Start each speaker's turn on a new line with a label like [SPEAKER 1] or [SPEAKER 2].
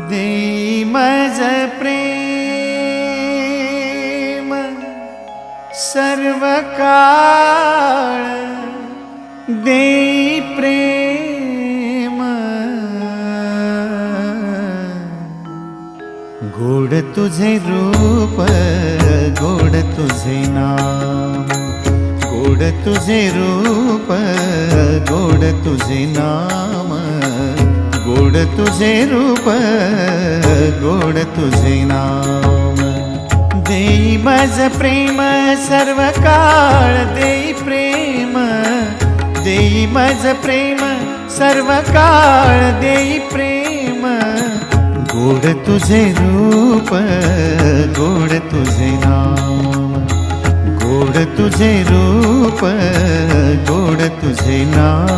[SPEAKER 1] देई मज प्रेम सर्व काळ, देई प्रेम गोड तुझे रूप, गोड तुझे नाम, गोड तुझे रूप, गोड तुझे नाम, गोड तुझे रूप, गोड तुझे नाम। देई मज प्रेम सर्व काळ, देई प्रेम, देई मज प्रेम सर्व काळ, देई प्रेम गोड तुझे रूप, गोड तुझे नाम, गोड तुझे रूप, गोड तुझे नाम।